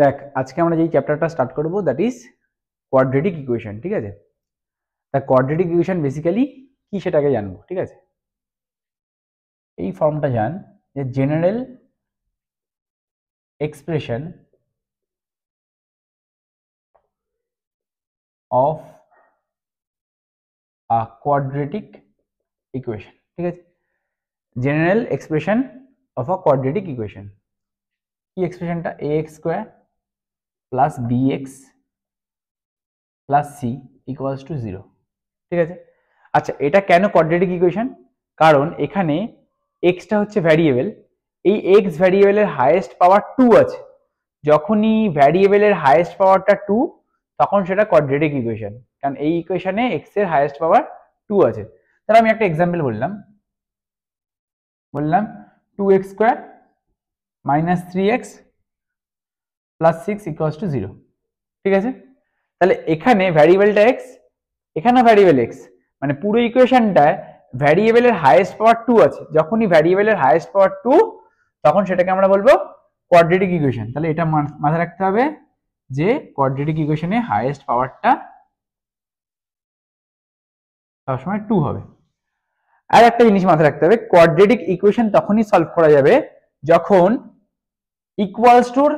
দেখ আজকে আমরা যেই চ্যাপ্টারটা স্টার্ট করব দ্যাট ইজ কোয়াড্রেটিক ইকুয়েশন। ঠিক আছে, তা কোয়াড্রেটিক ইকুয়েশন বেসিক্যালি কি সেটাকে জানবো। ঠিক আছে, এই ফর্মটা জান যে general expression of a quadratic equation. ঠিক আছে, general expression of a quadratic equation. কি এক্সপ্রেশনটা? ax square plus bx plus c equals to 0। ঠিক আছে, আচ্ছা এটা কেন কোয়াড্রেটিক ইকুয়েশন? কারণ এখানে এক্সটা হচ্ছে ভ্যারিয়েবল, এই এক্স ভ্যারিয়েবলের হাইয়েস্ট পাওয়ার 2 আছে। যখনই ভ্যারিয়েবলের হাইয়েস্ট পাওয়ারটা 2 তখন সেটা কোয়াড্রেটিক ইকুয়েশন, কারণ এই ইকুয়েশনে এক্স এর হাইয়েস্ট পাওয়ার 2 আছে। তাহলে আমি একটা এক্সাম্পল বললাম 2x square minus 3x plus 6 equals to 0। ঠিক আছে, তাহলে এখানে ভ্যারিয়েবলটা এক্স, এখানে ভ্যারিয়েবল এক্স, মানে পুরো ইকুয়েশনটায় ভ্যারিয়েবলের হাইয়েস্ট পাওয়ার 2 আছে। যখনই ভ্যারিয়েবলের হাইয়েস্ট পাওয়ার 2 তখন সেটাকে আমরা বলবো কোয়াড্রেটিক ইকুয়েশন। তাহলে এটা মাথায় রাখতে হবে যে কোয়াড্রেটিক ইকুয়েশনে হাইয়েস্ট পাওয়ারটা সবসময় 2 হবে। আর একটা জিনিস মাথায় রাখতে হবে, কোয়াড্রেটিক ইকুয়েশন তখনই সলভ করা যাবে যখন ইকুয়ালস টুর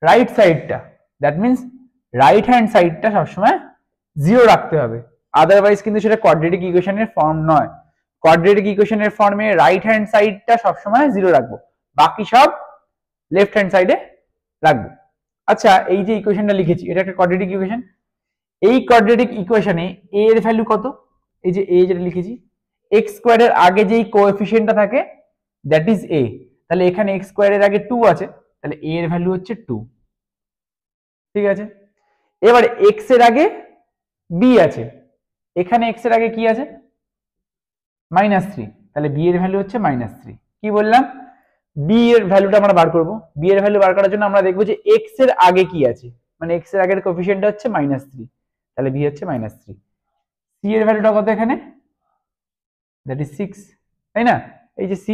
রাইট সাইডটা, দ্যাট মিনস রাইট হ্যান্ড সাইডটা সবসময় 0 রাখতে হবে। আদারওয়াইজ কিন্তু সেটা কোয়াড্রেটিক ইকুয়েশনের ফর্ম নয়। কোয়াড্রেটিক ইকুয়েশনের ফর্মে রাইট হ্যান্ড সাইডটা সবসময় 0 রাখবো, বাকি সব লেফট হ্যান্ড সাইডে রাখবো। আচ্ছা এই যে ইকুয়েশনটা লিখেছি এটা একটা কোয়াড্রেটিক ইকুয়েশন। এই কোয়াড্রেটিক ইকুয়েশনে a এর ভ্যালু কত? এই যে a যেটা লিখেছি, x স্কয়ারের আগে যেই কোএফিসিয়েন্টটা থাকে দ্যাট ইজ a। তাহলে এখানে x স্কয়ারের আগে 2 আছে, তাহলে a এর ভ্যালু হচ্ছে 2। ঠিক আছে, এবারে x এর আগে b আছে, এখানে x এর আগে কি আছে? -3, তাহলে b এর ভ্যালু হচ্ছে -3। কি বললাম? b এর ভ্যালুটা আমরা বার করব। b এর ভ্যালু বার করার জন্য আমরা দেখব যে x এর আগে কি আছে, মানে x এর আগের কোএফিসিয়েন্টটা হচ্ছে -3, তাহলে b হচ্ছে -3। c এর ভ্যালুটা কত এখানে? দ্যাট ইজ 6, তাই না? এই যে c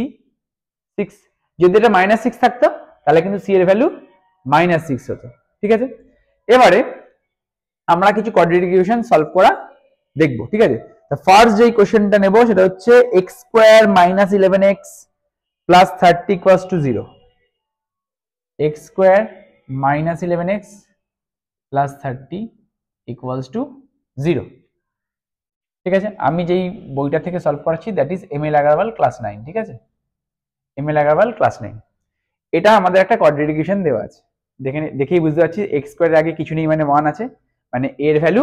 6, যদি এটা -6 থাকতো তাহলে কিন্তু c এর ভ্যালু -6 হতো। ঠিক আছে, এবারে আমরা কিছু কোয়াড্রেটিক ইকুয়েশন সলভ করা দেখব। ঠিক আছে, তো ফার্স্ট যে কোশ্চেনটা নেব সেটা হচ্ছে x square minus 11x plus 30 equals to 0। x square minus 11x plus 30 equals to 0। ঠিক আছে, আমি যেই বইটা থেকে সলভ করাচ্ছি that is M L Agarwal class 9। ঠিক আছে, এম এল আগারওয়াল ক্লাস 9, এটা আমাদের একটা কোয়াড্রেটিক ইকুয়েশন দেওয়া আছে। দেখেই বুঝতে পারছি x স্কয়ারের আগে কিছু নেই, মানে 1 আছে, মানে a এর ভ্যালু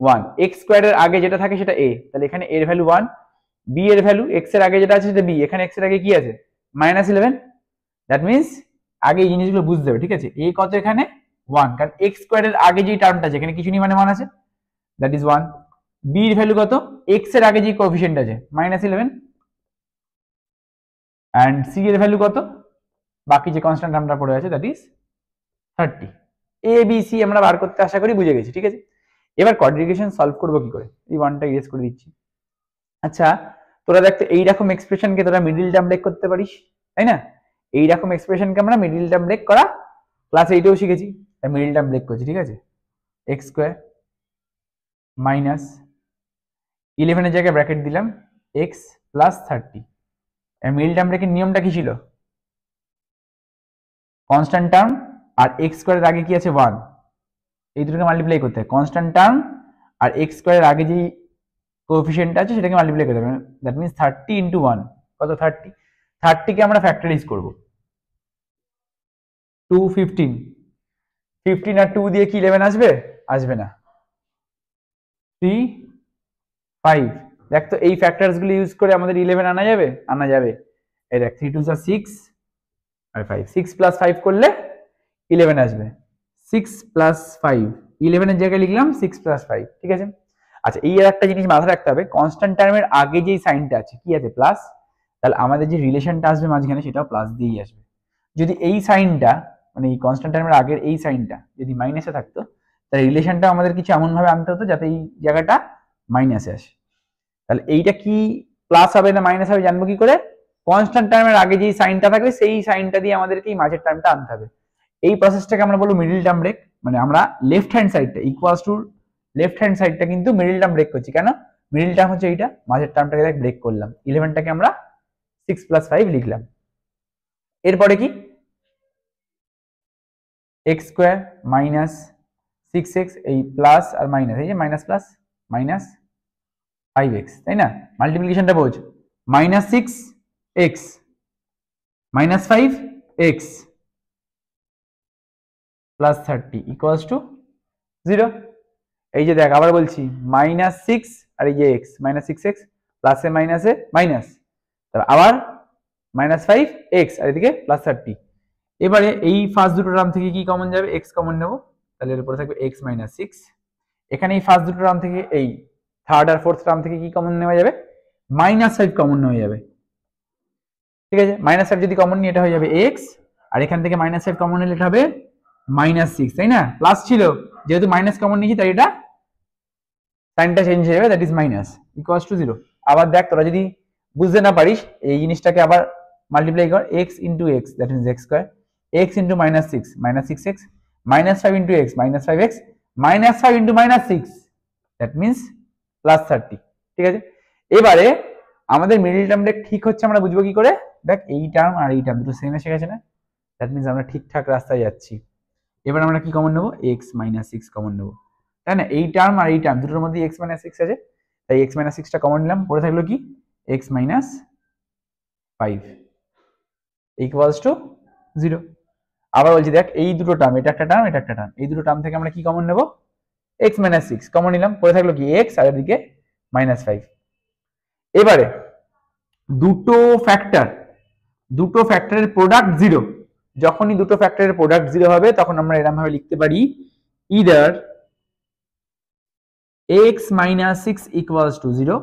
1। x স্কয়ারের আগে যেটা থাকে সেটা a, তাহলে এখানে a এর ভ্যালু 1। b এর ভ্যালু x এর আগে যেটা আছে সেটা b, এখানে x এর আগে কি আছে? -11, দ্যাট মিন্স আগে এই জিনিসগুলো বুঝতে হবে। ঠিক আছে, a কত এখানে? 1, কারণ x স্কয়ারের আগে যেই টার্মটা আছে এখানে কিছু নেই, মানে 1 আছে, দ্যাট ইজ 1। b এর ভ্যালু কত? x এর আগে যে কোএফিসিয়েন্ট আছে -11, এন্ড c এর ভ্যালু কত? বাকি যে কনস্ট্যান্ট টার্মটা পড়ে আছে that is 30। a b c আমরা বার করতে আশা করি বুঝে গেছি। ঠিক আছে, এবার কোয়াড্রেটিক ইকুয়েশন সলভ করব কি করে? এই 1টা ইরেজ করে দিচ্ছি। আচ্ছা তোরা দেখতে এইরকম এক্সপ্রেশনকে তোরা মিডল টার্ম ব্রেক করতে পারিস, তাই না? এইরকম এক্সপ্রেশনকে আমরা মিডল টার্ম ব্রেক করা ক্লাস 8এও শিখেছি, তাই মিডল টার্ম ব্রেক করছি। ঠিক আছে, x স্কয়ার মাইনাস 11 এর জায়গায় ব্র্যাকেট দিলাম x প্লাস 30। এর মিডল টার্ম ব্রেকের নিয়মটা কি ছিল? কনস্ট্যান্ট টার্ম আর x স্কয়ারের আগে কি আছে? 1, এই দুটোকে মাল্টিপ্লাই করতে হয়। কনস্ট্যান্ট টার্ম আর x স্কয়ারের আগে যেই কোএফিসিয়েন্ট আছে সেটাকে মাল্টিপ্লাই করতে হবে, দ্যাট মিন্স 30 ইনটু 1 কত? 30। 30 কে আমরা ফ্যাক্টরাইজ করব, 2 15, 15 আর 2 দিয়ে কি 11 আসবে? আসবে না। 3 5, দেখ তো এই ফ্যাক্টরস গুলো ইউজ করে আমাদের 11 আনা যাবে? আনা যাবে। এই দেখ 3 2 6 আর 5, 6 প্লাস 5 করলে 11 আসবে। 6 প্লাস 5, 11 এর জায়গায় লিখলাম 6 প্লাস 5। ঠিক আছে, আচ্ছা এই একটা জিনিস মাথায় রাখতে হবে, কনস্ট্যান্ট টার্মের আগে যেই সাইনটা আছে কি আছে? প্লাস, তাহলে আমাদের যে রিলেশনটা আসবে মাঝখানে সেটাও প্লাস দিয়েই আসবে। যদি এই সাইনটা, মানে এই কনস্ট্যান্ট টার্মের আগের এই সাইনটা যদি মাইনাসে থাকতো তাহলে রিলেশনটা আমাদের কিছু এমন ভাবে আনতে হতো যাতে এই জায়গাটা মাইনাসে আসে। তাহলে এইটা কি প্লাস হবে না মাইনাস হবে জানবো কি করে? কনস্ট্যান্ট টার্মের আগে যেই সাইনটা থাকবে সেই সাইনটা দিয়ে আমাদেরকে এই মাঝের টার্মটা আনতে হবে। এই প্রসেসটাকে আমরা বলবো মিডল টার্ম ব্রেক, মানে আমরা লেফট হ্যান্ড সাইডটা ইকুয়ালস টু লেফট হ্যান্ড সাইডটা কিন্তু মিডল টার্ম ব্রেক করছি। কেন? মিডল টার্ম হচ্ছে এইটা, মাঝের টার্মটাকে দেখ ব্রেক করলাম, 11টাকে আমরা 6 + 5 লিখলাম। এরপরে কি x² - 6x, এই প্লাস আর মাইনাস, এই যে মাইনাস প্লাস মাইনাস 5x, তাই না? মাল্টিপ্লিকেশনটা বোঝ, -6x -5x plus 30 equals to 0। এই যে দেখ আবার বলছি, -6 আর এই যে x, -6x প্লাসে মাইনাসে মাইনাস, তারপর আবার -5x আর এদিকে +30। এবারে এই ফার্স্ট দুটো টার্ম থেকে কি কমন যাবে? x কমন নেব, তাহলে এর উপরে থাকবে x - 6। এখানে এই ফার্স্ট দুটো টার্ম থেকে এই থার্ড আর ফোর্থ টার্ম থেকে কি কমন নেওয়া যাবে? -5 কমন নেওয়া যাবে, ঠিক আছে? -5 যদি কমন নিয়ে এটা হয়ে যাবে x, আর এখান থেকে -5 কমন নিলে এটা হবে -6, তাই না? প্লাস ছিল, যেহেতু মাইনাস কমন নিয়েছি তাই এটা সাইনটা চেঞ্জ হয়ে যাবে, that is minus equals to 0। আবার দেখ, তোরা যদি বুঝতে না পারিস এই জিনিসটাকে আবার মাল্টিপ্লাই কর, x * x that means x², x * -6 -6x, -5 * x -5x, -5 * -6 that means +30, ঠিক আছে? এবারে আমাদের মিডল টার্মটা ঠিক হচ্ছে আমরা বুঝবো কি করে? দেখ এই টার্ম আর এই টার্ম দুটো সেম এসে গেছে না, দ্যাট মিন্স আমরা ঠিকঠাক রাস্তায় যাচ্ছি। এবার আমরা কি কমন নেব? x - 6 কমন নেব, তাই না? এই টার্ম আর এই টার্ম দুটোর মধ্যে x - 6 আছে, তাই x - 6টা কমন নিলাম, পড়ে থাকলো কি x - 5 ইকুয়ালস টু 0। আবার বলছি দেখ, এই দুটো টার্ম, এটা একটা টার্ম, এটা একটা টার্ম, এই দুটো টার্ম থেকে আমরা কি কমন নেব? x - 6 কমন নিলাম, পড়ে থাকলো কি x আর এদিকে -5। এবারে দুটো ফ্যাক্টরের প্রোডাক্ট 0, যখনই দুটো ফ্যাক্টরের প্রোডাক্ট 0 হবে তখন আমরা এরকম ভাবে লিখতে পারি either x - 6 equals to 0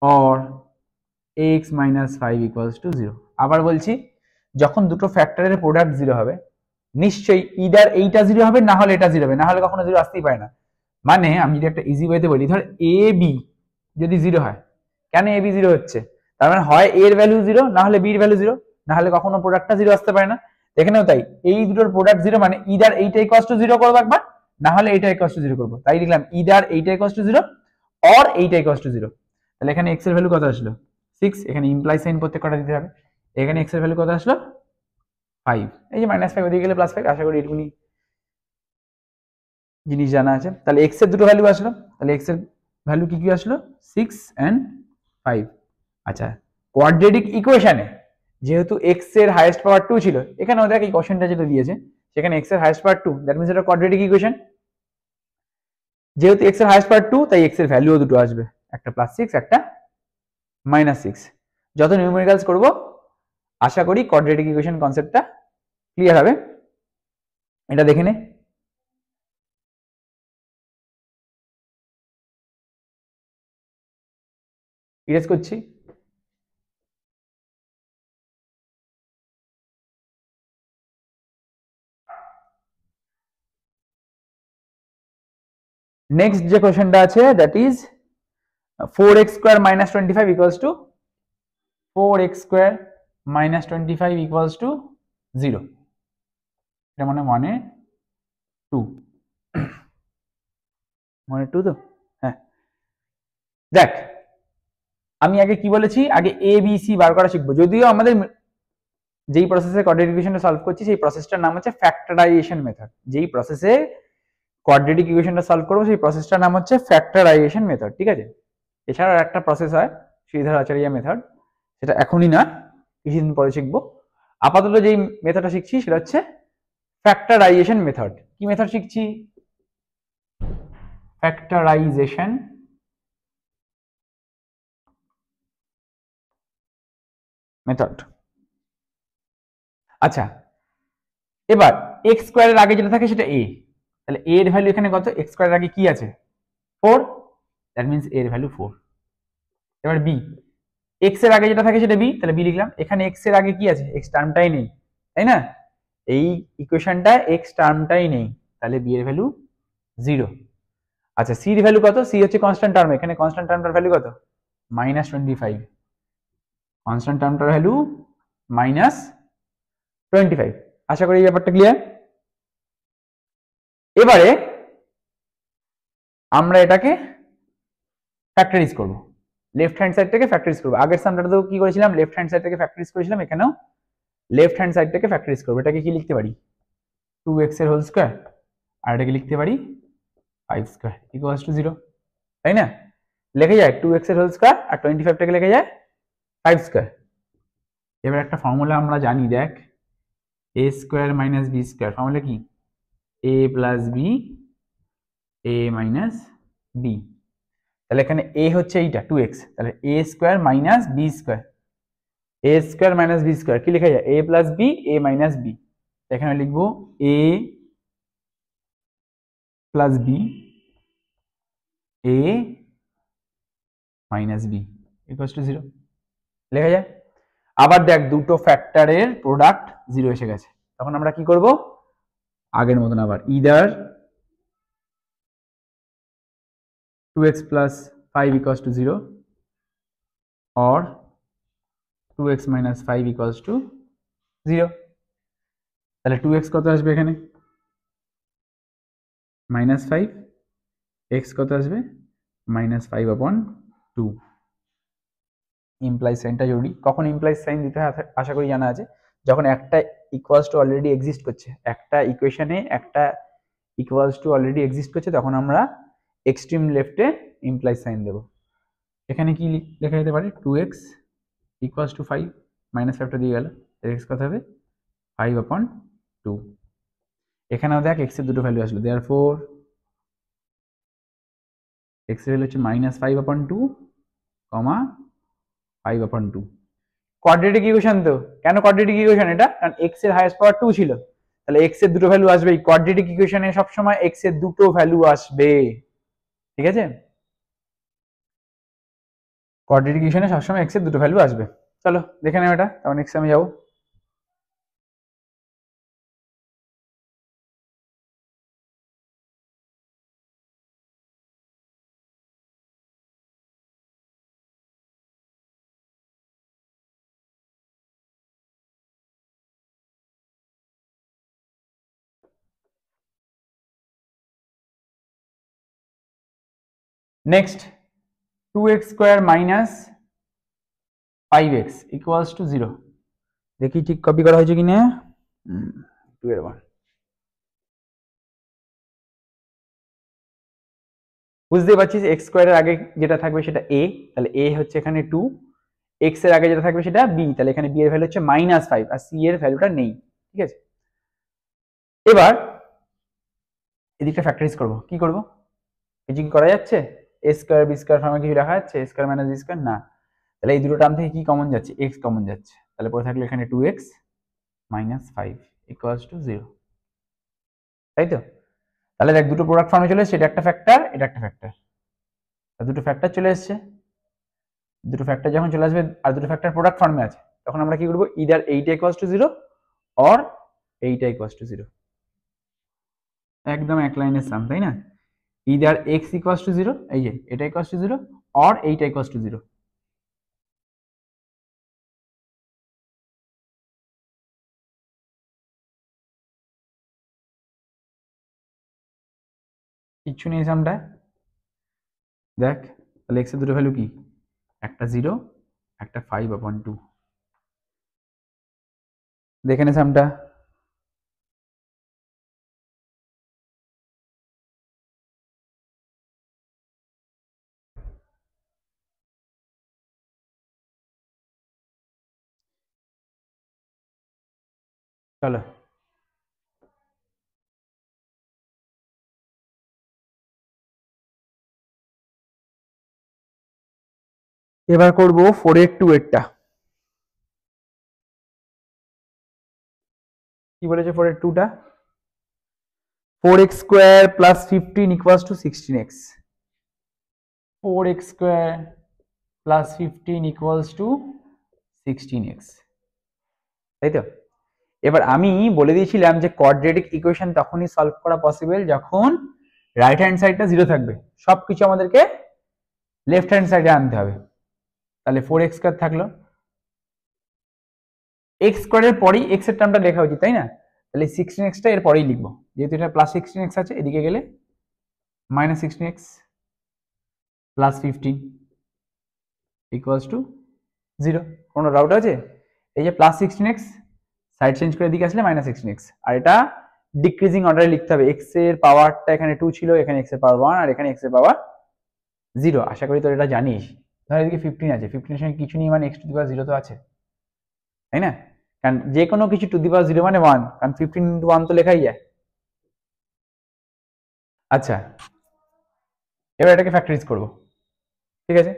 or x - 5 equals to 0। আবার বলছি, যখন দুটো ফ্যাক্টরের প্রোডাক্ট 0 হবে নিশ্চয়ই ইদার এইটা 0 হবে, না হলে এটা 0 হবে, না হলে কখনো 0 আসতেই পারে না। মানে আমি যদি একটা ইজি ওয়েতে বলি, ধর a b যদি 0 হয়, কেন a b 0 হচ্ছে? তার মানে হয় a এর ভ্যালু 0, না হলে b এর ভ্যালু 0, না হলে কখনো প্রোডাক্টটা 0 আসতে পারে না। এখানেও তাই, এই দুটোর প্রোডাক্ট 0 মানে ইদার এইটা ইকুয়ালস টু 0 করব একবার, না হলে এইটা ইকুয়ালস টু 0 করব। তাই লিখলাম ইদার এইটা ইকুয়ালস টু 0 অর এইটা ইকুয়ালস টু 0। তাহলে এখানে x এর ভ্যালু কত আসলো? 6, এখানে ইমপ্লাই সাইন প্রত্যেকটা দিতে হবে। এখানে x এর ভ্যালু কত আসলো? 5, এই যে -5 ওদিকে গেলে +5, আশা করি এটুকুনি জিনিস জানা আছে। তাহলে x এর দুটো ভ্যালু আসলো, তাহলে x এর ভ্যালু কি কি আসলো? 6 and 5। আচ্ছা, কোয়াড্রেটিক ইকুয়েশনে যেহেতু x এর হাইয়েস্ট পাওয়ার 2 ছিল, এখানে ওদের এই কোশ্চেনটা যেটা দিয়েছে সেখানে x এর হাইয়েস্ট পাওয়ার 2, দ্যাট মিন্স এটা কোয়াড্রেটিক ইকুয়েশন। যেহেতু x এর হাইয়েস্ট পাওয়ার 2, তাই x এর ভ্যালুও দুটো আসবে, একটা +6 একটা -6। যত নিউমেরিক্যালস করব আশা করি কোয়াড্রেটিক ইকুয়েশন কনসেপ্টটা ক্লিয়ার হবে। এটা দেখে নে, ইরেজ করছি। নেক্সট যে কোশ্চেনটা আছে that is 4x² - 25 equals to 4x² - 25 equals to 0। এটা মানে 2 তো হ্যাঁ। দেখ আমি আগে কি বলেছি, আগে a b c বার করা শিখবো। যদিও আমাদের যেই প্রসেসে কোয়াড্রেটিক ইকুয়েশনটা সলভ করছি সেই প্রসেসটার নাম হচ্ছে ফ্যাক্টরাইজেশন মেথড। যেই প্রসেসে কোয়াড্রেটিক ইকুয়েশনটা সলভ করবো সেই প্রসেসটার নাম হচ্ছে ফ্যাক্টরাইজেশন মেথড, ঠিক আছে? এছাড়াও একটা প্রসেস হয় শ্রীধর আচার্য মেথড, সেটা এখনই না, কিছুদিন পরে শিখবো। আপাতত যেই মেথডটা শিখছি সেটা হচ্ছে ফ্যাক্টরাইজেশন মেথড। কি মেথড শিখছি? Factorisation method. আচ্ছা, এবার x² এর আগে যেটা থাকে সেটা a, তাহলে a এর ভ্যালু এখানে কত? x² এর আগে কি আছে? 4, দ্যাট মিন্স a এর ভ্যালু 4। এবার b, x এর আগে যেটা থাকে সেটা b, তাহলে b লিখলাম। এখানে x এর আগে কি আছে? x টার্মটাই নেই, তাই না? এই ইকুয়েশনটা x টার্মটাই নেই, তাহলে b এর ভ্যালু 0। আচ্ছা, c এর ভ্যালু কত? c হচ্ছে কনস্ট্যান্ট টার্ম, এখানে কনস্ট্যান্ট টার্মটার ভ্যালু কত? -25। Constant টার্মটার value -25। আশা করি এই ব্যাপারটা ক্লিয়ার। এবারে আমরা এটাকে ফ্যাক্টরাইজ করব, লেফট হ্যান্ড সাইডটাকে ফ্যাক্টরাইজ করব। আগের সামটাতে তো কি করেছিলাম, লেফট হ্যান্ড সাইডটাকে ফ্যাক্টরাইজ করেছিলাম, এখানেও লেফট হ্যান্ড সাইডটাকে ফ্যাক্টরাইজ করব। এটাকে কি লিখতে পারি, 2x এর হোল স্কয়ার, আর এটাকে লিখতে পারি 5 স্কয়ার ইকুয়ালস টু 0, তাই না? লেখা যায় 2x এর হোল স্কয়ার আর 25 টাকে লেখা যায় 5 স্কয়ার। এবার একটা ফর্মুলা আমরা জানি, দেখ, a square minus b square, formula কি, a plus b a minus b। তাহলে এখানে a হচ্ছে এইটা 2x, তাহলে a square minus b square, a square minus b square কি লেখা যায়, a plus b a minus b। এখানে লিখবো a plus b a minus b equals to 0 লেখা যায়। আবার দেখ দুটো ফ্যাক্টরের প্রোডাক্ট 0 এসে গেছে, তখন আমরা কি করব, আগের মতন আবার either 2x plus 5 equals to 0 or 2x minus 5 equals to 0। তাহলে 2x কত আসবে এখানে, মাইনাস 5, x কত আসবে, মাইনাস 5/2। ইমপ্লাইজ সাইনটা জরুরি। কখন ইমপ্লাইজ সাইন দিতে হয় আশা করি জানা আছে, যখন একটা ইকুয়ালস টু অলরেডি এক্সিস্ট করছে, একটা ইকুয়েশনে একটা ইকুয়ালস টু অলরেডি এক্সিস্ট করছে, তখন আমরা এক্সট্রিম লেফটে ইমপ্লাইজ সাইন দেব। এখানে কি লেখা যেতে পারে, 2x ইকুয়ালস টু 5, মাইনাস 5টা দিয়ে গেল, x কত হবে 5/2। এখানেও দেখ x এর দুটো ভ্যালু আসলো, দেয়ারফর x এর ভ্যালু হচ্ছে মাইনাস 5/2 কমা 5/2। কোয়াড্রেটিক ইকুয়েশন তো, কেন কোয়াড্রেটিক ইকুয়েশন এটা, কারণ x এর হাইয়েস্ট পাওয়ার 2 ছিল, তাহলে x এর দুটো ভ্যালু আসবে। এই কোয়াড্রেটিক ইকুয়েশনে সবসময় x এর দুটো ভ্যালু আসবে, ঠিক আছে? কোয়াড্রেটিক ইকুয়েশনে সবসময় x এর দুটো ভ্যালু আসবে। চলো দেখে নাও এটা, তারপর নেক্সট আমি যাবো। Next 2x square minus 5x equals to 0। দেখি ঠিক কপি করা হয়েছে কিনা, 2 এর 1। বুঝতে পারছিস x স্কয়ারের আগে যেটা থাকবে সেটা a, তাহলে a হচ্ছে এখানে 2, x এর আগে যেটা থাকবে সেটা b, তাহলে এখানে b এর ভ্যালু হচ্ছে -5 আর c এর ভ্যালুটা নেই, ঠিক আছে? এবার এদিকটা ফ্যাক্টরাইজ করব, কি করব, কিছু কি করা যাচ্ছে, a স্কয়ার b স্কয়ার ফর্মে কিছু লেখা যাচ্ছে, a square minus b square না, তাহলে এই দুটো টার্ম থেকে কি কমন যাচ্ছে, x কমন যাচ্ছে, তাহলে পড়ে থাকলো এখানে 2x মাইনাস 5 ইকুয়ালস টু 0, তাই তো? তাহলে দেখ দুটো প্রোডাক্ট ফর্মে চলে এসেছে, এটা একটা ফ্যাক্টর, এটা একটা ফ্যাক্টর, দুটো ফ্যাক্টর চলে এসেছে। দুটো ফ্যাক্টর যখন চলে আসবে আর দুটো ফ্যাক্টর প্রোডাক্ট ফর্মে আছে, তখন আমরা কি করব, ইদার এইটা ইকুয়ালস টু 0 অর এইটা ইকুয়ালস টু 0, একদম এক লাইনের সাম, তাই না? ইদার x ইকুয়ালস টু 0, এই যে এটা ইকুয়ালস টু 0 অর এইটা ইকুয়ালস টু 0। কিচ্ছু নেই সামটা, দেখ তাহলে x এর দুটো ভ্যালু কি, একটা 0 একটা 5/2, দেখে নে সামটা। চলো এবার করব 4/2 এরটা। কি বলেছে 4/2টা, 4x square plus 15 equals two 16x, 4x square plus 15 equals two 16x, তাই তো? এবার আমি বলে দিয়েছিলাম যে কোয়াড্রেটিক ইকুয়েশন তখনই সলভ করা পসিবল যখন রাইট হ্যান্ড সাইডটা 0 থাকবে, সবকিছু আমাদেরকে লেফট হ্যান্ড সাইডে আনতে হবে। তাহলে 4x স্কয়ার থাকলো, x স্কয়ারের পরেই x এর টার্মটা লেখা উচিত, তাই না? তাহলে 16x এর পরেই লিখবো, যেহেতু এটা প্লাস 16x আছে, এদিকে গেলে minus 16x plus 15 equals to 0। কোনো ডাউট আছে? এই যে প্লাস 16x সাইড চেঞ্জ করে এদিকে আসলে মাইনাস 16x, আর এটা ডিক্রিজিং অর্ডারে লিখতে হবে। x এর পাওয়ারটা এখানে 2 ছিল, এখানে x এর পাওয়ার 1, আর এখানে x এর পাওয়ার 0। আশা করি তোর এটা জানিস। ধর এদিকে 15 আছে, 15 এর সঙ্গে কিছু নেই মানে x টু দি পাওয়ার 0 তো আছে, তাই না? কারণ যে কোনো কিছু টু দি পাওয়ার 0 মানে 1, কারণ 15 ইন্টু 1 তো লেখাই যায়। আচ্ছা, এবার এটাকে ফ্যাক্টরাইজ করব। ঠিক আছে,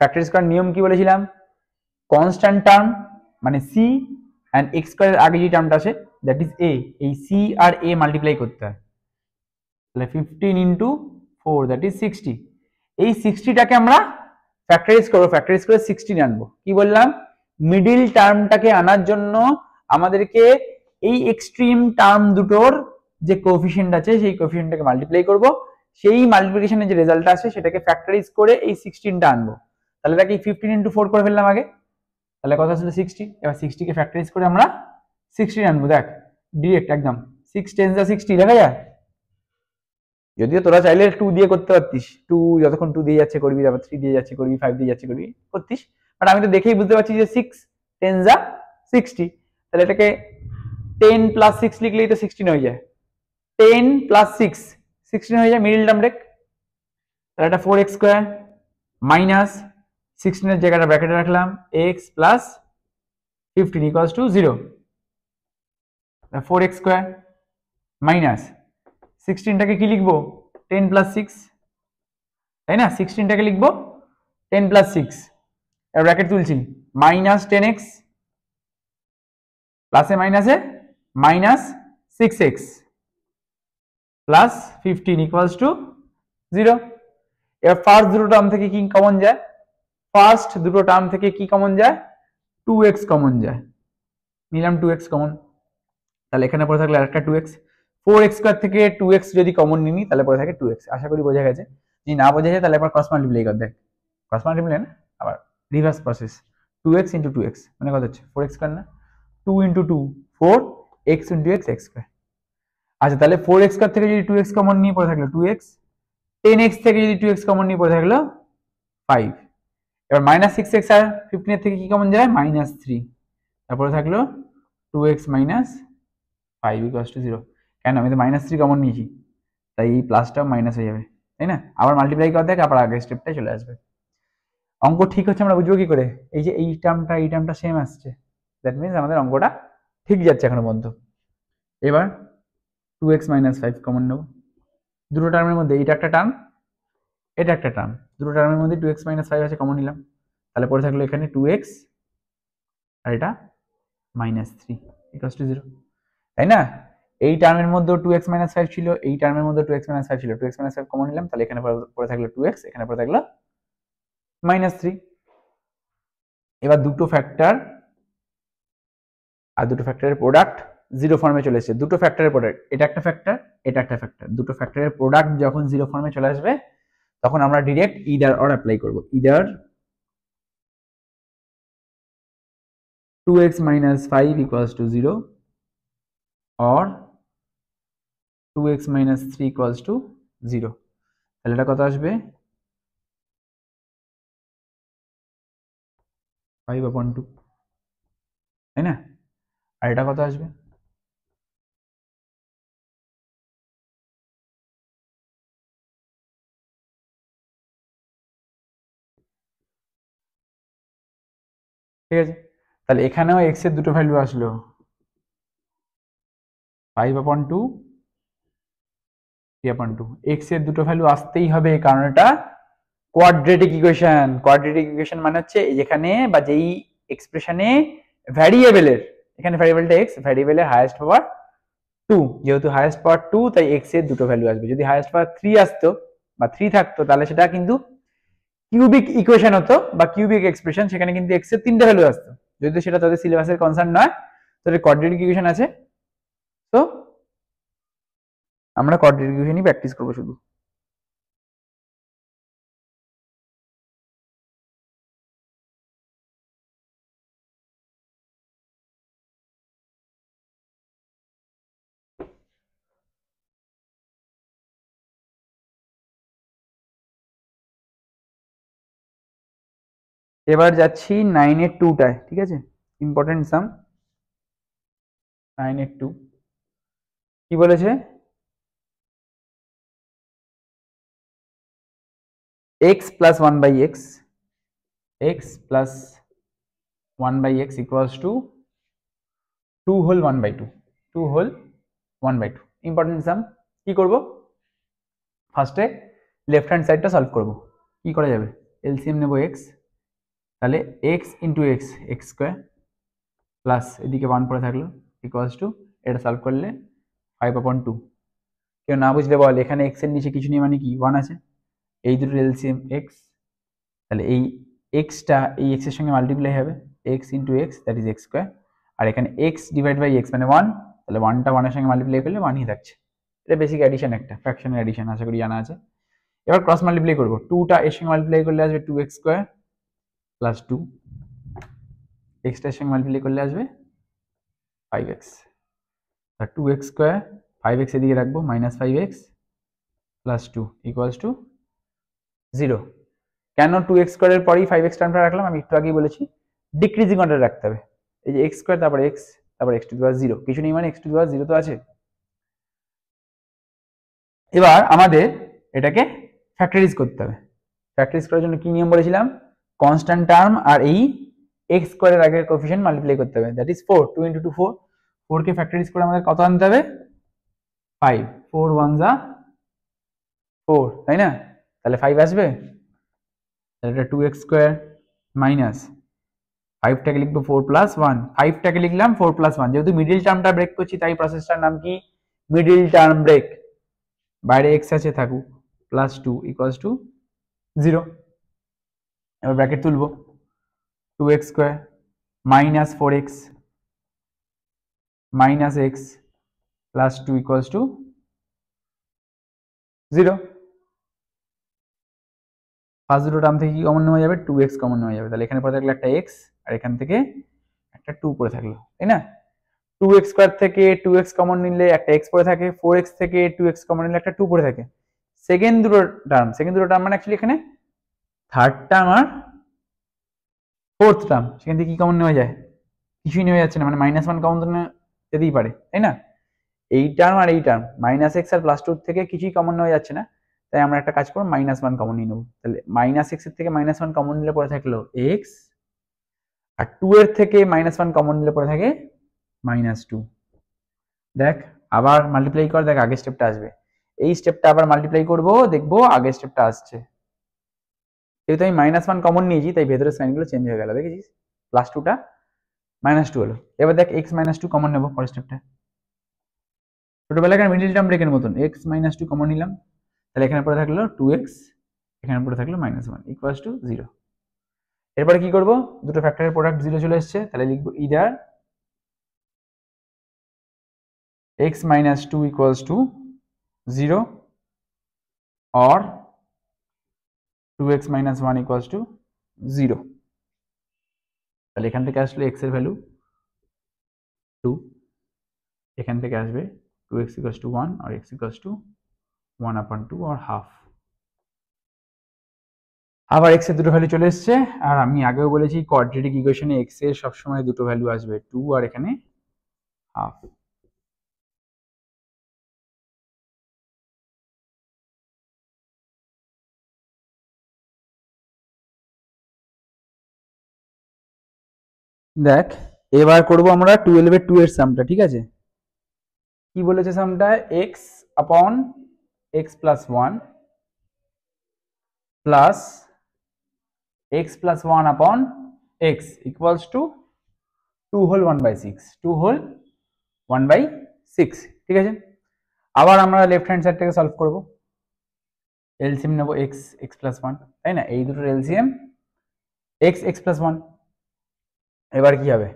ফ্যাক্টরাইজ করার নিয়ম কি বলেছিলাম? কনস্ট্যান্ট টার্ম মানে c এন্ড x স্কয়ারের আগে যে টার্মটা আছে দ্যাট ইজ a, এই c আর a মাল্টিপ্লাই করতে হয়। তাহলে 15 ইনটু 4 দ্যাট ইজ 60। এই 60টাকে আমরা ফ্যাক্টরাইজ করব, ফ্যাক্টরাইজ করে 16 আনবো। কি বললাম? মিডল টার্মটাকে আনার জন্য আমাদেরকে এই এক্সট্রিম টার্ম দুটোর যে কোএফিসিয়েন্ট আছে সেই কোএফিসিয়েন্টটাকে মাল্টিপ্লাই করব, সেই মাল্টিপ্লিকেশনের যে রেজাল্টটা আসে সেটাকে ফ্যাক্টরাইজ করে এই 16টা আনবো। তাহলে এটাকে 15 ইনটু 4 করে ফেললাম আগে, তাহলে কত ছিল 60। এবার 60 কে ফ্যাক্টরাইজ করে আমরা 16 আনবো। দেখ ডিরেক্ট একদম 6 10 যা 60 লেখা যায়। যদিও তোরা চাইলে 2 দিয়ে করতে পারতিস, 2 যতক্ষণ 2 দিয়ে যাচ্ছে করবি, তারপর 3 দিয়ে যাচ্ছে করবি, 5 দিয়ে যাচ্ছে করবি, করতিস, বাট আমি তো দেখেই বুঝতে পারছি যে 6 10 যা 60। তাহলে এটাকে 10 প্লাস 6 লিখলেই তো 16 হয়ে যায়। 10 প্লাস 6 16 হয়ে যায়, মিডল টার্ম ব্রেক। তাহলে এটা 4x স্কয়ার মাইনাস 16 এর জায়গাটা ব্র্যাকেটে রাখলাম x plus 15 equals to 0। 4x square minus 16টাকে কি লিখবো? 10 প্লাস 6, তাই না? 16টাকে লিখবো 10 প্লাস 6, এর ব্র্যাকেট তুলছি, মাইনাস 10x প্লাসে মাইনাসে minus 6x plus 15 equals to 0। এবার ফার্স্ট দুটো টার্ম থেকে কি কমন যায়? ফার্স্ট দুটো টার্ম থেকে কি কমন যায়? 2x কমন যায়, নিলাম 2x কমন। তাহলে এখানে পড়ে থাকলে আরেকটা 2x। 4x স্কয়ার থেকে 2x যদি কমন নিই তাহলে পড়ে থাকে 2x। আশা করি বোঝা গেছে। যদি না বোঝা যায় তাহলে একবার ক্রস মাল্টিপ্লাই কর, দেখ ক্রস মাল্টিপ্লাই না, আবার reverse process. 2x into 2x মানে কত হচ্ছে? 4x স্কয়ার না? 2 into 2 4, x into x x square. আচ্ছা, তাহলে 4x স্কয়ার থেকে যদি 2x কমন নিয়ে পড়ে থাকলো 2x, 10x থেকে যদি 2x কমন নিয়ে পড়ে থাকলো 5। এবার মাইনাস 6x আর 15 এর থেকে কি কমন যায়? মাইনাস 3। তারপরে থাকলো 2x মাইনাস 5 ইকুয়ালস টু 0। কেন? আমি তো মাইনাস 3 কমন নিয়েছি, তাই এই প্লাসটা মাইনাস হয়ে যাবে, তাই না? আবার মাল্টিপ্লাই কর, দেখ আবার আগের স্টেপটাই চলে আসবে। অঙ্ক ঠিক হচ্ছে আমরা বুঝবো কি করে? এই যে এই টার্মটা সেম আসছে, দ্যাট মিনস আমাদের অঙ্কটা ঠিক যাচ্ছে এখনো পর্যন্ত। এবার 2x মাইনাস 5 কমন নেব। দুটো টার্মের মধ্যে এইটা একটা টার্ম, এটা একটা টার্ম, দুটো টার্মের মধ্যে 2x মাইনাস 5 আছে, কমন নিলাম। তাহলে পড়ে থাকলো এখানে 2x আর এটা মাইনাস 3 ইকুয়ালস টু 0, তাই না? এই টার্মের মধ্যে 2x মাইনাস 5 ছিল, এই টার্মের মধ্যে 2x মাইনাস 5 ছিল, 2x মাইনাস 5 কমন নিলাম, তাহলে এখানে পড়ে থাকলো 2x, এখানে পড়ে থাকলো মাইনাস 3। এবার দুটো ফ্যাক্টর আর দুটো ফ্যাক্টরের প্রোডাক্ট 0 ফর্মে চলে এসেছে। দুটো ফ্যাক্টরের প্রোডাক্ট, এটা একটা ফ্যাক্টর, এটা একটা ফ্যাক্টর, দুটো ফ্যাক্টরের প্রোডাক্ট যখন 0 ফর্মে চলে আসবে তখন আমরা ডিরেক্ট ইদার অর অ্যাপ্লাই করব। Either 2x minus 5 equals to 0 or 2x minus 3 equals to 0। তাহলে এটা কত আসবে? 5/2, তাই না? আর এটা কত আসবে? ঠিক আছে, তাহলে এখানেও x এর দুটো ভ্যালু আসলো, 5/2, 3/2। x এর দুটো ভ্যালু আসতেই হবে, কারণ এটা কোয়াড্রেটিক ইকুয়েশন। কোয়াড্রেটিক ইকুয়েশন মানে হচ্ছে যেখানে বা যেই এক্সপ্রেশনে ভ্যারিয়েবলের, এখানে ভ্যারিয়েবলটা x, ভ্যারিয়েবলের হাইয়েস্ট পাওয়ার 2, যেহেতু হাইয়েস্ট পাওয়ার 2 তাই x এর দুটো ভ্যালু আসবে। যদি হাইয়েস্ট পাওয়ার 3 আসতো বা 3 থাকতো তাহলে সেটা কিন্তু কিউবিক ইকুয়েশন হতো বা কিউবিক এক্সপ্রেশন, সেখানে কিন্তু x এর তিনটে ভ্যালু আসতো। যদি সেটা তাদের সিলেবাসের কনসার্ন নয়, তাহলে কোয়াড্রেটিক ইকুয়েশন আছে, তো আমরা কোয়াড্রেটিক ইকুয়েশনই প্র্যাকটিস করবো শুধু। এবার যাচ্ছি 9 এর 2টায়, ঠিক আছে, ইম্পর্টেন্ট সাম। 9 এর 2 কি বলেছে, x plus 1 by x, x plus 1 by x equals to 2 whole 1 by 2, 2 whole 1 by 2, important সাম। কি করব, ফার্স্টে লেফট হ্যান্ড সাইডটা সলভ করব। কি করা যাবে, এলসিএম নেব x, তাহলে x into x, x square plus এদিকে 1 পড়ে থাকলো ইকুয়ালস টু, এটা সলভ করলে 5/2। কেউ না বুঝলে বল, এখানে x এর নিচে কিছু নেই মানে কি 1 আছে, এই দুটোর এলসিএম x, তাহলে এই এক্সটা এই এক্স এর সঙ্গে মাল্টিপ্লাই হবে, x into x that is x square, আর এখানে x ডিভাইড বাই x মানে 1, তাহলে 1টা 1 এর সঙ্গে মাল্টিপ্লাই করলে 1ই থাকছে। এটা বেসিক অ্যাডিশন, একটা ফ্র্যাকশনের অ্যাডিশন, আশা করি জানা আছে। এবার ক্রস মাল্টিপ্লাই করবো, 2টা এর সঙ্গে মাল্টিপ্লাই করলে আসবে 2x স্কোয়ার প্লাস 2, এক্সটার সঙ্গে মাল্টিপ্লাই করলে আসবে 5x, আর 2x স্কোয়ার 5x এদিকে রাখবো, minus 5x plus 2 equals to 0। কেন 2x স্কোয়ারের পরেই 5x টার্মটা রাখলাম, আমি একটু আগেই বলেছি ডিক্রিজিং অর্ডার রাখতে হবে। এই যে x স্কোয়ার তারপর x তারপর x টু দি পাওয়ার 0, কিছু নেই মানে x টু দি পাওয়ার 0 তো আছে। এবার আমাদের এটাকে ফ্যাক্টরাইজ করতে হবে। ফ্যাক্টরাইজ করার জন্য কি নিয়ম বলেছিলাম, কনস্ট্যান্ট টার্ম আর এই x স্কোয়ারের আগের কোএফিশিয়েন্ট মাল্টিপ্লাই করতে হবে, that is 4, 2 into 2 4, 4 K factorise করে আমাদের কত আনতে হবে 5, 4 1 যা 4, তাই না, তাহলে 5 আসবে, তাহলে এটা 2x স্কোয়ার মাইনাস 5টাকে লিখবো 4 প্লাস 1, 5টাকে লিখলাম 4 প্লাস 1, যেহেতু মিডিল টার্মটা ব্রেক করছি তাই প্রসেসটার নাম কি মিডিল টার্ম ব্রেক, বাইরে x আছে থাকুক, প্লাস 2 ইকুয়ালস টু 0। এবার ব্র্যাকেট তুলবো, 2x square minus 4x minus x plus 2 equals to 0। First দুটো টার্ম থেকে কি কমন নেওয়া যাবে, 2x কমন নেওয়া যাবে, তাহলে এখানে পড়ে থাকলো একটা x আর এখান থেকে একটা 2 পড়ে থাকলো, তাই না। 2x স্কোয়ার থেকে 2x কমন নিলে একটা x পড়ে থাকে, 4x থেকে 2x কমন নিলে একটা 2 পড়ে থাকে। সেকেন্ড দুটো টার্ম মানে অ্যাকচুয়ালি এখানে থার্ড টার্ম আর ফোর্থ টার্ম, সেখান থেকে কি কমন নেওয়া যায়, কিছুই নেওয়া যাচ্ছে না, মানে -1 কমন তো যেতেই পারে, তাই না। এই টার্ম আর এই টার্ম মাইনাস এক্স আর প্লাস 2 থেকে কিছুই কমন নেওয়া যাচ্ছে না, তাই আমরা একটা কাজ করবো -1 কমন নিয়ে নেবো। তাহলে -x এর থেকে -1 কমন নিলে পড়ে থাকলো x, আর 2 এর থেকে -1 কমন নিলে পড়ে থাকে -2। দেখ আবার মাল্টিপ্লাই কর, দেখ আগের স্টেপটা আসবে, এই স্টেপটা আবার মাল্টিপ্লাই করবো, দেখবো আগের স্টেপটা আসছে। যেহেতু আমি -1 কমন নিয়েছি তাই ভেতরের সাইনগুলো চেঞ্জ হয়ে গেল, দেখেছিস, প্লাস 2টা -2 হলো। এবার দেখ x -2 কমন নেবো পরের স্টেপটা, ছোটবেলাকার মিডিল টার্ম ব্রেকের মতন x -2 কমন নিলাম, তাহলে এখানে পড়ে থাকলো 2x, এখানে পড়ে থাকলো -1 ইকুয়ালস টু 0। এরপরে কি করব, দুটো ফ্যাক্টরের প্রোডাক্ট 0 চলে এসেছে, তাহলে লিখবো either x -2 equals to 0 or 2x - 1 equals to 0। তাহলে এখান থেকে আসলে x এর ভ্যালু 2, এখান থেকে আসবে 2x equals to 1 or x equals to 1/2 or half। আবার x এর দুটো ভ্যালু চলে এসেছে, আর আমি আগেও বলেছি কোয়াড্রেটিক ইকুয়েশনে x এর সবসময় দুটো ভ্যালু আসবে, 2 আর এখানে হাফ। দেখ এবার করব আমরা 12 এর 2 এর সামটা, ঠিক আছে। কি বলেছে সামটা, x upon x plus 1 plus x plus 1 upon x equals to 2 whole 1/6, 2 whole 1/6, ঠিক আছে। আবার আমরা লেফট হ্যান্ড সাইড থেকে সলভ করব, এলসিএম নেব x x প্লাস 1, তাই না, এই দুটোর এলসিএম x x প্লাস 1। এবার কি হবে,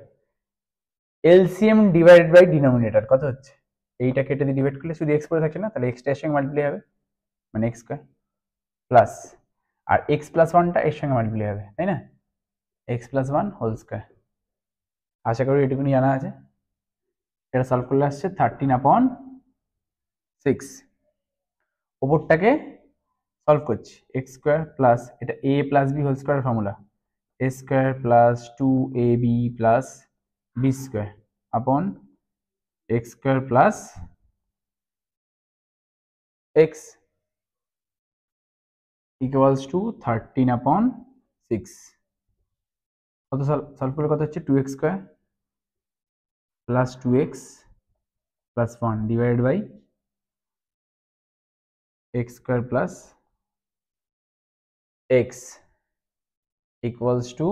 এলসিএম ডিভাইডেড বাই ডিনোমিনেটর কত হচ্ছে, এইটা কেটে দিয়ে ডিভাইড করলে শুধু x পড়ে থাকছে না, তাহলে x টা এর সঙ্গে মাল্টিপ্লাই হবে মানে x স্কয়ার প্লাস, আর x প্লাস 1টা এর সঙ্গে মাল্টিপ্লাই হবে, তাই না, x প্লাস 1 হোল স্কয়ার। আশা করি এটুকুনি জানা আছে। এটা সলভ করলে আসছে 13/6। ওপরটাকে সলভ করছি x স্কয়ার প্লাস, এটা a plus b whole square formula, a square plus 2ab plus b square upon x square plus x equals to 13 upon 6 কত সলভ করলে কত হচ্ছে 2x square plus 2x plus 1 divided by x square plus x equals to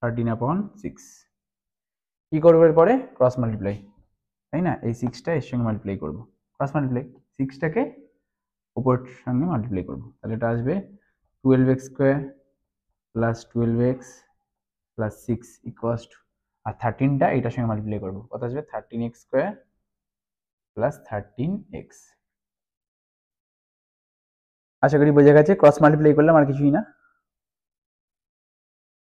13 upon 6 কি করব এরপরে cross multiply তাই না এই 6 টা এর সঙ্গে মাল্টিপ্লাই করব ক্রস মাল্টিপ্লাই 6 টাকে উপরের সঙ্গে মাল্টিপ্লাই করব তাহলে এটা আসবে 12x square plus 12x plus 6 equals to আর 13 টা এটার সঙ্গে মাল্টিপ্লাই করব কত আসবে 13x স্কয়ার plus 13x আশা করি বোঝা গেছে ক্রস মাল্টিপ্লাই করলাম আর কিছুই না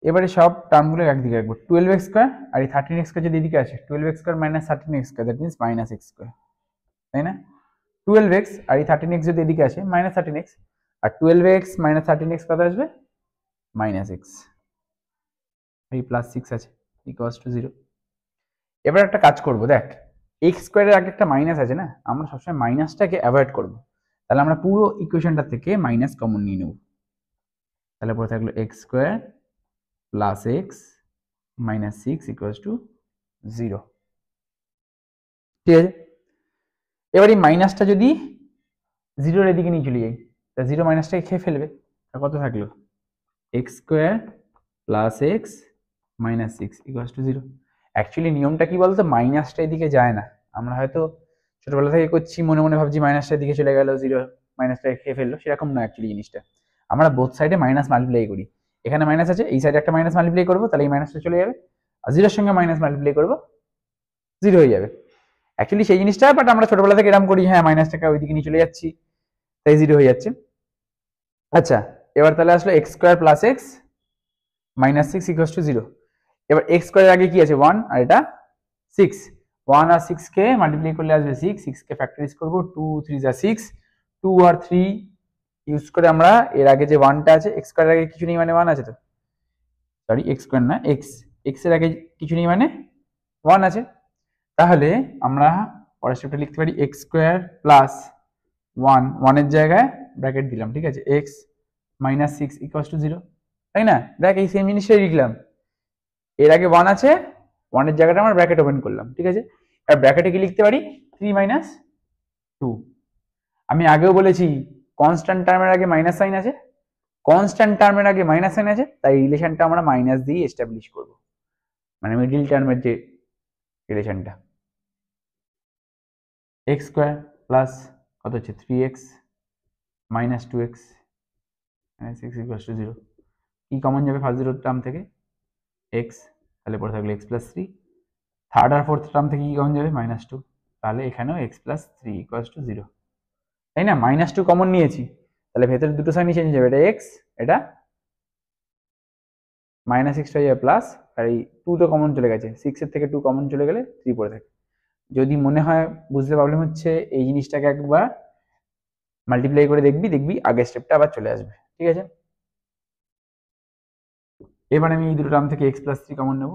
এবারে সব টার্মগুলো একদিকে রাখবো 12x স্কয়ার আর এই 13x স্কয়ার যদি এদিকে আসে 12x square minus 13x square that means minus x square তাই না 12x আর এই 13x যদি এদিকে আসে minus 13x আর 12x minus 13x কত আসবে minus x এই প্লাস 6 আছে ইকুয়ালস টু 0 এবার একটা কাজ করব দেখ x স্কয়ারের আগে একটা মাইনাস আছে না আমরা সবসময় মাইনাসটাকে অ্যাভয়েড করব তাহলে আমরা পুরো ইকুয়েশনটা থেকে মাইনাস কমন নিয়ে নেব তাহলে পড়ে থাকলো x square plus x minus 6 equals to 0 ঠিক আছে এবার এই মাইনাসটা যদি 0 এর দিকে নিয়ে চলে যাই তাহলে 0 মাইনাসটাকে খেয়ে ফেলবে কত থাকলো x square plus x minus 6 equals to 0 actually নিয়মটা কি বলতো মাইনাসটা এদিকে যায় না আমরা হয়তো ছোটবেলা থেকে করছি মনে মনে ভাবছি মাইনাসটা এদিকে চলে গেল 0 মাইনাসটাকে খেয়ে ফেললো সেরকম না অ্যাকচুয়ালি জিনিসটা আমরা বোথ সাইডে মাইনাস মাল্টিপ্লাই করি এখানে মাইনাস আছে এই সাইডে একটা মাইনাস মাল্টিপ্লাই করবো তাহলে এই মাইনাসটা চলে যাবে আর 0 এর সঙ্গে মাইনাস মাল্টিপ্লাই করবো 0 হয়ে যাবে অ্যাকচুয়ালি সেই জিনিসটা বাট আমরা ছোটবেলা থেকে এরকম করি হ্যাঁ মাইনাসটাকে ওইদিকে নিয়ে চলে যাচ্ছি তাই 0 হয়ে যাচ্ছে আচ্ছা এবার তাহলে আসলো x square plus x minus 6 equals to 0 এবার x স্কয়ারের আগে কি আছে 1 আর এটা 6 1 আর 6 কে মাল্টিপ্লাই করলে আসবে 6 6 কে ফ্যাক্টরাইজ করব 2 3 যা 6 2 আর 3 ইউজ করে আমরা এর আগে যে 1টা আছে x স্কয়ারের আগে কিছু নেই মানে 1 আছে তো সরি x স্কয়ার না x x এর আগে কিছু নেই মানে 1 আছে তাহলে আমরা পরের স্টেপটা লিখতে পারি x স্কয়ার প্লাস 1 1 এর জায়গায় ব্র্যাকেট দিলাম ঠিক আছে x মাইনাস 6 ইকুয়ালস টু 0 তাই না দেখ এই সেম জিনিসটাই লিখলাম এর আগে 1 আছে 1 এর জায়গাটা আমরা ব্র্যাকেট ওপেন করলাম ঠিক আছে আর ব্র্যাকেটে কি লিখতে পারি 3 মাইনাস 2 আমি আগেও বলেছি কনস্ট্যান্ট টার্মের আগে মাইনাস সাইন আছে কনস্ট্যান্ট টার্মের আগে মাইনাস সাইন আছে তাই রিলেশনটা আমরা মাইনাস দিয়ে এস্টাবলিশ করব মানে মিডল টার্মের যে রিলেশনটা x স্কয়ার প্লাস কত হচ্ছে 3x minus 2x minus 6 equals to 0 কি কমন যাবে ফার্স্ট 0 টার্ম থেকে x তাহলে পড়ে থাকলো x প্লাস 3 থার্ড আর ফোর্থ টার্ম থেকে কি কমন যাবে মাইনাস 2 তাহলে এখানেও x প্লাস 3 ইকুয়ালস টু 0 তাই না মাইনাস 2 কমন নিয়েছি তাহলে ভেতরে দুটো সাইনই চেঞ্জ হবে এটা x এটা মাইনাস 6 হয়ে যাবে প্লাস আর এই 2 তো কমন চলে গেছে 6 এর থেকে 2 কমন চলে গেলে 3 পড়ে থাকে যদি মনে হয় বুঝতে প্রবলেম হচ্ছে এই জিনিসটাকে একবার মাল্টিপ্লাই করে দেখবি দেখবি আগের স্টেপটা আবার চলে আসবে ঠিক আছে এবার আমি এই দুটো টার্ম থেকে x প্লাস 3 কমন নেব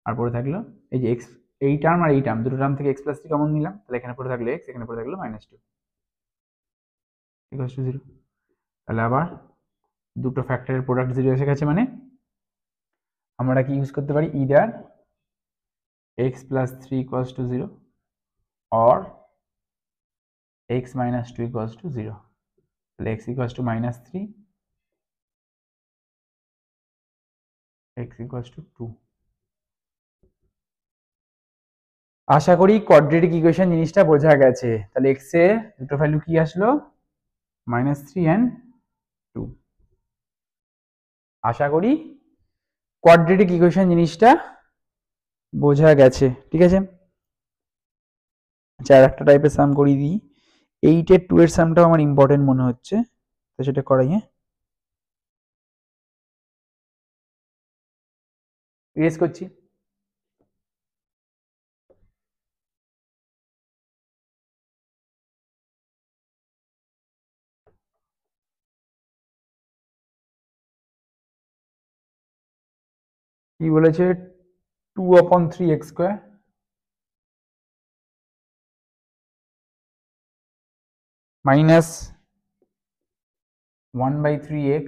আর পড়ে থাকলো এই যে x এই টার্ম আর এই টার্ম দুটো টার্ম থেকে x প্লাস 3 কমন নিলাম তাহলে এখানে পড়ে থাকলো x এখানে পড়ে থাকলো মাইনাস 2 ইকুয়ালস টু 0 তাহলে আবার দুটো ফ্যাক্টরের প্রোডাক্ট 0 এসে গেছে মানে আমরা কি ইউজ করতে পারি either x plus 3 equals to 0 or x minus 2 equals to 0 তাহলে x equals to minus 3 x equals to 2 আশা করি কোয়াড্রেটিক ইকুয়েশন জিনিসটা বোঝা গেছে তাহলে x এর দুটো ভ্যালু কি আসলো -3 and 2 আশা করি কোয়াড্রেটিক ইকুয়েশন জিনিসটা বোঝা গেছে ঠিক আছে আচ্ছা আর একটা টাইপের সাম করিয়ে দিই 8 এর 2 এর সামটাও আমার ইম্পর্টেন্ট মনে হচ্ছে তো সেটা করাই হ্যাঁ ইরেজ করছি কি বলেছে 2/3x² minus 1/3x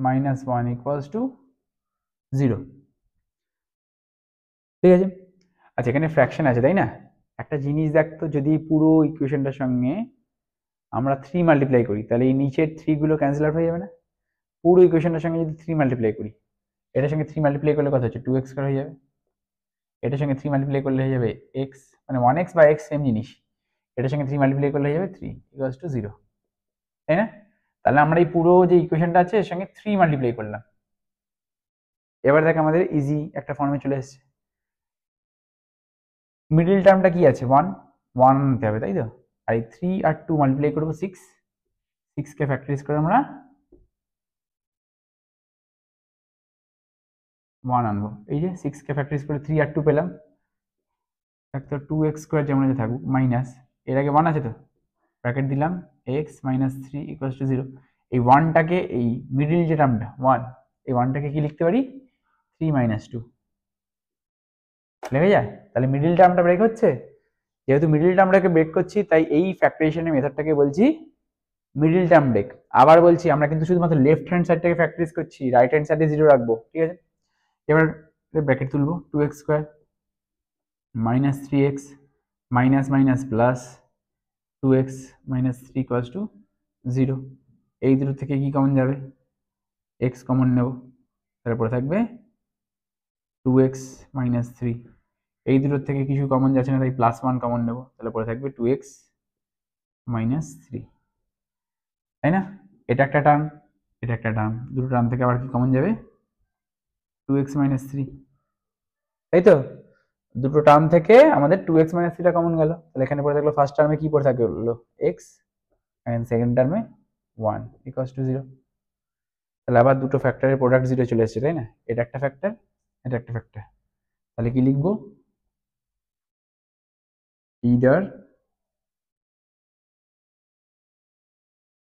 minus 1 equals to 0। ঠিক আছে, আচ্ছা এখানে ফ্র্যাকশন আছে তাই না? একটা জিনিস দেখতো, যদি পুরো ইকুয়েশনটার সঙ্গে আমরা 3 মাল্টিপ্লাই করি তাহলে এই নিচের 3 গুলো ক্যান্সেল আউট হয়ে যাবে না? পুরো ইকুয়েশনটার সঙ্গে যদি 3 মাল্টিপ্লাই করি, এটার সঙ্গে 3 মাল্টিপ্লাই করলে কত হচ্ছে 2x² হয়ে যাবে, এটার সঙ্গে 3 মাল্টিপ্লাই করলে হয়ে যাবে x, মানে 1x বা x সেম জিনিস, এটার সঙ্গে 3 মাল্টিপ্লাই করলে হয়ে যাবে 3 ইকুয়ালস টু 0, তাই না? তাহলে আমরা এই পুরো যে ইকুয়েশনটা আছে এর সঙ্গে 3 মাল্টিপ্লাই করলাম। এবার দেখ আমাদের ইজি একটা ফর্মে চলে এসেছে। মিডল টার্মটা কি আছে 1 1 নিতে হবে তাই তো, আর এই 3 আর 2 মাল্টিপ্লাই করবো 6, 6 কে ফ্যাক্টরাইজ করে আমরা 1 আনবো। এই যে 6 কে ফ্যাক্টরাইজ করে 3 আর 2 পেলাম, তো 2x² যেমন আছে থাকুক মাইনাস, এর আগে 1 আছে তো ব্র্যাকেট দিলাম x minus 3 equals to 0। এই 1টাকে, এই মিডল যে টার্মটা 1, এই 1টাকে কি লিখতে পারি 3 minus 2 লেগে যায়। তাহলে মিডল টার্মটা ব্রেক হচ্ছে, যেহেতু মিডল টার্মটাকে ব্রেক করছি তাই এই ফ্যাক্টরাইজেশনের মেথডটাকে বলছি মিডল টার্ম ব্রেক। আবার বলছি আমরা কিন্তু শুধুমাত্র লেফট হ্যান্ড সাইডটাকে ফ্যাক্টরাইজ করছি, রাইট হ্যান্ড সাইডে 0 রাখবো, ঠিক আছে? এবার ব্র্যাকেট তুলবো 2x² minus 3x minus minus plus 2x minus 3 equals to 0। এই দুটো থেকে কি কমন যাবে, x কমন নেব, তারপরে থাকবে 2x minus 3। এই দুটোর থেকে কিছু কমন যাচ্ছে না তাই +1 কমন নেব, তাহলে পরে থাকবে 2x minus 3, তাই না? এটা একটা টার্ম, এটা একটা টার্ম, দুটো টার্ম থেকে আবার কি কমন যাবে 2x minus 3, তাই তো? দুটো টার্ম থেকে আমাদের 2x minus 3টা কমন গেল, তাহলে এখানে পড়ে থাকলো ফার্স্ট টার্মে কি পড়ে থাকলো x, এন্ড সেকেন্ড টার্মে 1 ইকুয়ালস টু 0। তাহলে আবার দুটো ফ্যাক্টরের প্রোডাক্ট 0 চলে এসেছে, তাই না? এটা একটা ফ্যাক্টর, এটা একটা ফ্যাক্টর, তাহলে কি লিখবো either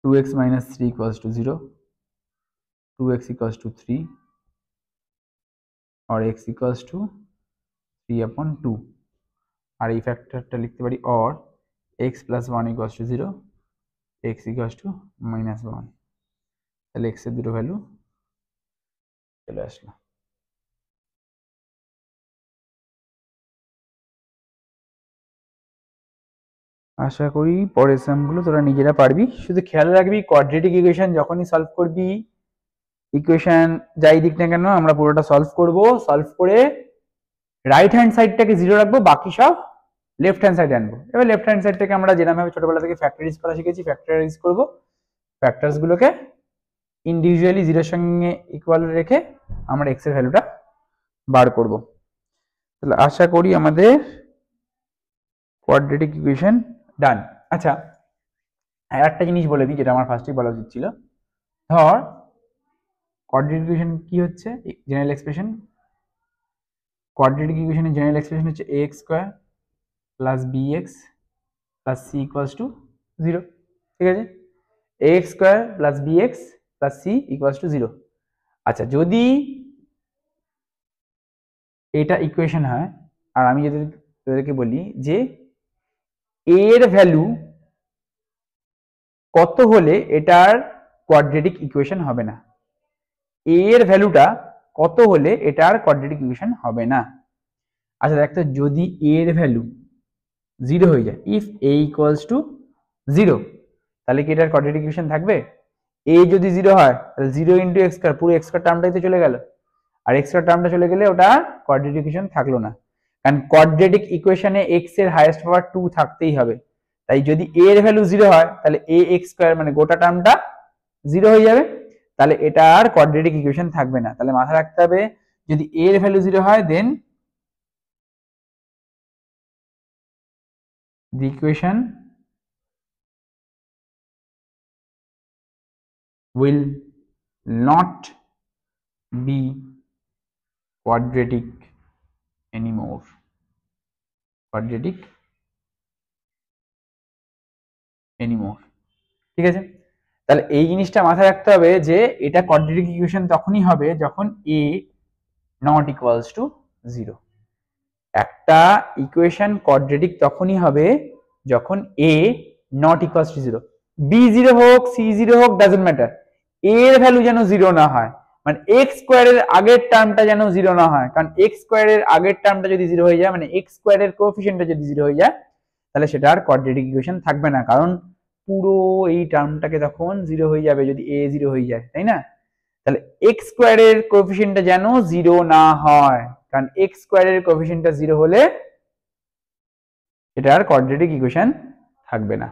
2x minus 3 equals to 0, 2x equals to 3, or x equals to 3/2। আর এই ফ্যাক্টরটা লিখতে পারি or x plus 1 equals to 0, x equals to -1। তাহলে x এর দুটো ভ্যালু চলে আসলো। আশা করি পরের সামগুলো তোরা নিজেরা পারবি। শুধু খেয়াল রাখবি কোয়াড্রেটিক ইকুয়েশন যখনই সলভ করবি, ইকুয়েশন যাই দিক না কেন আমরা পুরোটা সলভ করব, সলভ করে রাইট হ্যান্ড সাইডটাকে 0 রাখবো, বাকি সব লেফট হ্যান্ড সাইডে আনবো। এবার লেফট হ্যান্ড সাইডটাকে আমরা যেরকম ভাবে ছোটবেলা থেকে ফ্যাক্টরাইজ করা শিখেছি ফ্যাক্টরাইজ করব, ফ্যাক্টরস গুলোকে ইন্ডিভিজুয়ালি 0 এর সঙ্গে ইকুয়াল রেখে আমরা x এর ভ্যালুটা বার করব। তাহলে আশা করি আমাদের কোয়াড্রেটিক ইকুয়েশন ডান। আচ্ছা আর একটা জিনিস বলে দিই যেটা আমার ফার্স্টেই বলা উচিত ছিল, ধর কোয়াড্রেটিক ইকুয়েশন কি হচ্ছে জেনারেল এক্সপ্রেশন, কোয়াড্রেটিক ইকুয়েশনের জেনারেল এক্সপ্রেশন হচ্ছে ax² plus bx plus c equals to 0, ঠিক আছে? ax² plus bx plus c equals to 0। আচ্ছা যদি এটা ইকুয়েশন হয় আর আমি যদি তোদেরকে বলি যে এর ভ্যালু কত হলে এটার কোয়াড্রেটিক ইকুয়েশন হবে না, এর ভ্যালুটা কত হলে এটার কোয়াড্রেটিক ইকুয়েশন হবে না। আচ্ছা দেখ তো যদি এর ভ্যালু 0 হয়ে যায়, ইফ a ইকুয়ালস টু 0, তাহলে কি এটার কোয়াড্রেটিক ইকুয়েশন থাকবে? a যদি 0 হয় তাহলে 0 ইন্টু x স্কয়ার, পুরো x স্কয়ার টার্মটাই তো চলে গেল, আর x স্কয়ার টার্মটা চলে গেলে ওটা কোয়াড্রেটিক ইকুয়েশন থাকলো না, কারণ কোয়াড্রেটিক ইকুয়েশনে x এর হাইয়েস্ট পাওয়ার 2 থাকতেই হবে। তাই যদি a এর ভ্যালু 0 হয় তাহলে ax স্কয়ার মানে গোটা টার্মটা 0 হয়ে যাবে, তাহলে এটা আর কোয়াড্রেটিক ইকুয়েশন থাকবে না। তাহলে মাথায় রাখতে হবে যদি a এর ভ্যালু 0 হয় দেন the equation will not be quadratic anymore, quadratic anymore, ঠিক আছে? তাহলে এই জিনিসটা মাথায় রাখতে হবে যে এটা কোয়াড্রেটিক ইকুয়েশন তখনই হবে যখন a নট ইকুয়ালস টু 0। একটা ইকুয়েশন কোয়াড্রেটিক তখনই হবে যখন a not equals to 0। b0 হোক c0 হোক ডাজন্ট ম্যাটার, a এর ভ্যালু যেন 0 না হয়, মানে x স্কয়ারের আগের টার্মটা যেন 0 না হয়। কারণ x স্কয়ারের আগের টার্মটা যদি 0 হয়ে যায়, মানে x স্কয়ারের কোএফিসিয়েন্টটা যদি 0 হয়ে যায়, তাহলে সেটা আর কোয়াড্রেটিক ইকুয়েশন থাকবে না, কারণ পুরো এই টার্মটাকে তখন 0 হয়ে যাবে যদি a 0 হয়ে যায়, তাই না? তাহলে x স্কয়ারের কোএফিসিয়েন্টটা যেন 0 না হয়, কারণ x স্কয়ারের কোএফিসিয়েন্টটা 0 হলে এটা আর কোয়াড্রেটিক ইকুয়েশন থাকবে না।